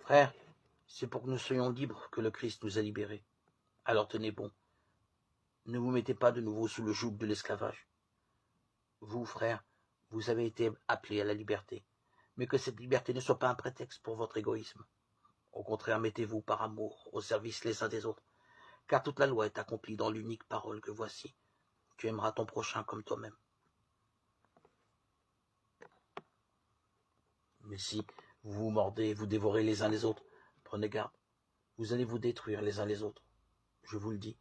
Frères, c'est pour que nous soyons libres que le Christ nous a libérés. Alors tenez bon, ne vous mettez pas de nouveau sous le joug de l'esclavage. Vous, frères, vous avez été appelés à la liberté, mais que cette liberté ne soit pas un prétexte pour votre égoïsme. Au contraire, mettez-vous par amour au service les uns des autres, car toute la loi est accomplie dans l'unique parole que voici. Tu aimeras ton prochain comme toi-même. Mais si vous vous mordez et vous dévorez les uns les autres, prenez garde, vous allez vous détruire les uns les autres. Je vous le dis,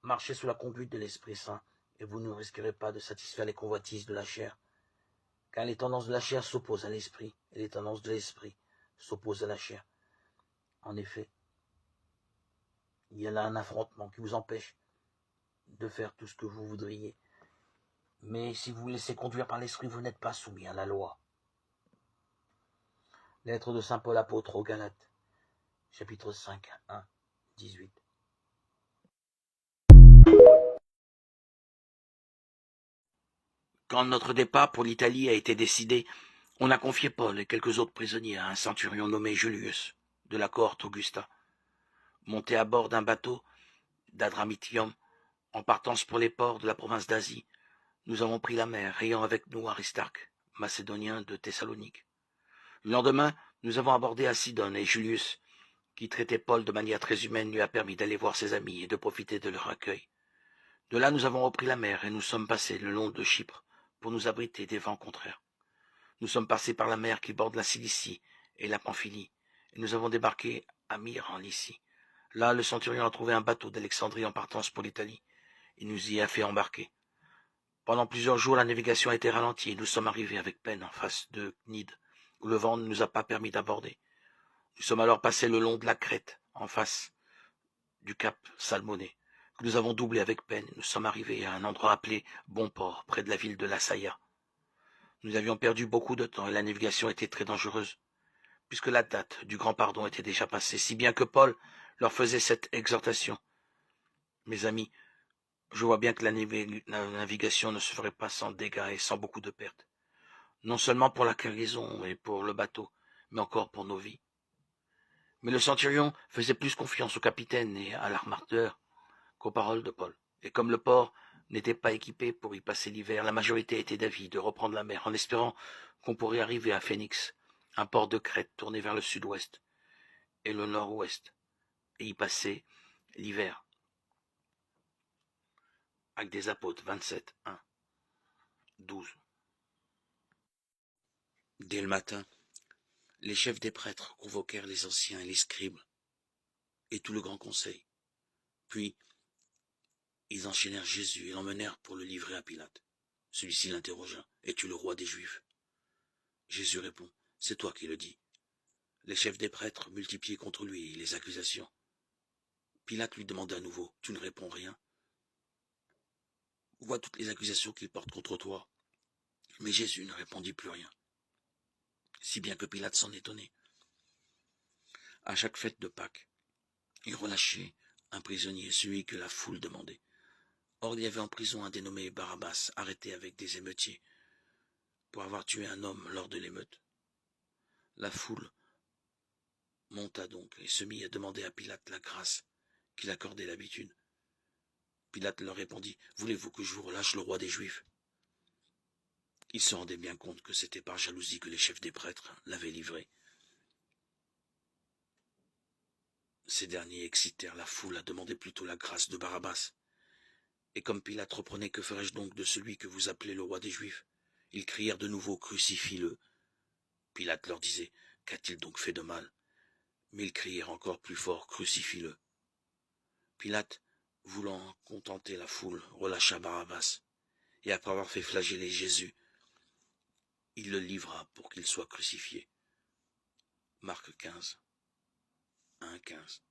marchez sous la conduite de l'Esprit Saint, et vous ne risquerez pas de satisfaire les convoitises de la chair, car les tendances de la chair s'opposent à l'Esprit, et les tendances de l'Esprit s'opposent à la chair. En effet, il y a là un affrontement qui vous empêche de faire tout ce que vous voudriez. Mais si vous vous laissez conduire par l'Esprit, vous n'êtes pas soumis à la loi. Lettre de saint Paul apôtre aux Galates, chapitre 5, 1, 18. Quand notre départ pour l'Italie a été décidé, on a confié Paul et quelques autres prisonniers à un centurion nommé Julius, de la cohorte Augusta. Montés à bord d'un bateau d'Adramitium, en partance pour les ports de la province d'Asie, nous avons pris la mer, ayant avec nous Aristarque, macédonien de Thessalonique. Le lendemain, nous avons abordé à Sidone et Julius, qui traitait Paul de manière très humaine, lui a permis d'aller voir ses amis et de profiter de leur accueil. De là, nous avons repris la mer et nous sommes passés le long de Chypre pour nous abriter des vents contraires. Nous sommes passés par la mer qui borde la Cilicie et la Pamphylie, et nous avons débarqué à Myre en Lycie. Là, le centurion a trouvé un bateau d'Alexandrie en partance pour l'Italie. Il nous y a fait embarquer. Pendant plusieurs jours, la navigation a été ralentie et nous sommes arrivés avec peine en face de Cnide, où le vent ne nous a pas permis d'aborder. Nous sommes alors passés le long de la Crète, en face du cap Salmoné, que nous avons doublé avec peine. Nous sommes arrivés à un endroit appelé Bonport, près de la ville de La Saïa. Nous avions perdu beaucoup de temps et la navigation était très dangereuse, puisque la date du grand pardon était déjà passée, si bien que Paul leur faisait cette exhortation. Mes amis, je vois bien que la navigation ne se ferait pas sans dégâts et sans beaucoup de pertes, non seulement pour la cargaison et pour le bateau, mais encore pour nos vies. Mais le centurion faisait plus confiance au capitaine et à l'armateur qu'aux paroles de Paul. Et comme le port n'était pas équipé pour y passer l'hiver, la majorité était d'avis de reprendre la mer en espérant qu'on pourrait arriver à Phénix, un port de Crète tourné vers le sud-ouest et le nord-ouest, et y passer l'hiver. Actes des Apôtres 27, 1, 12. Dès le matin, les chefs des prêtres convoquèrent les anciens et les scribes et tout le grand conseil. Puis, ils enchaînèrent Jésus et l'emmenèrent pour le livrer à Pilate. Celui-ci l'interrogea. « Es-tu le roi des Juifs ?» Jésus répond. « C'est toi qui le dis. » Les chefs des prêtres multipliaient contre lui les accusations. Pilate lui demanda à nouveau. « Tu ne réponds rien ? Vois toutes les accusations qu'il porte contre toi. » Mais Jésus ne répondit plus rien, si bien que Pilate s'en étonnait. À chaque fête de Pâques, il relâchait un prisonnier, celui que la foule demandait. Or, il y avait en prison un dénommé Barabbas, arrêté avec des émeutiers, pour avoir tué un homme lors de l'émeute. La foule monta donc et se mit à demander à Pilate la grâce qu'il accordait d'habitude. Pilate leur répondit, « Voulez-vous que je vous relâche le roi des Juifs ?» Il se rendait bien compte que c'était par jalousie que les chefs des prêtres l'avaient livré. Ces derniers excitèrent la foule à demander plutôt la grâce de Barabbas. Et comme Pilate reprenait, « Que ferai-je donc de celui que vous appelez le roi des Juifs ?» Ils crièrent de nouveau, « Crucifie-le !» Pilate leur disait, « Qu'a-t-il donc fait de mal ?» Mais ils crièrent encore plus fort, « Crucifie-le !» Pilate, voulant contenter la foule, relâcha Barabbas, et après avoir fait flageller Jésus, il le livra pour qu'il soit crucifié. Marc 15, 1, 15.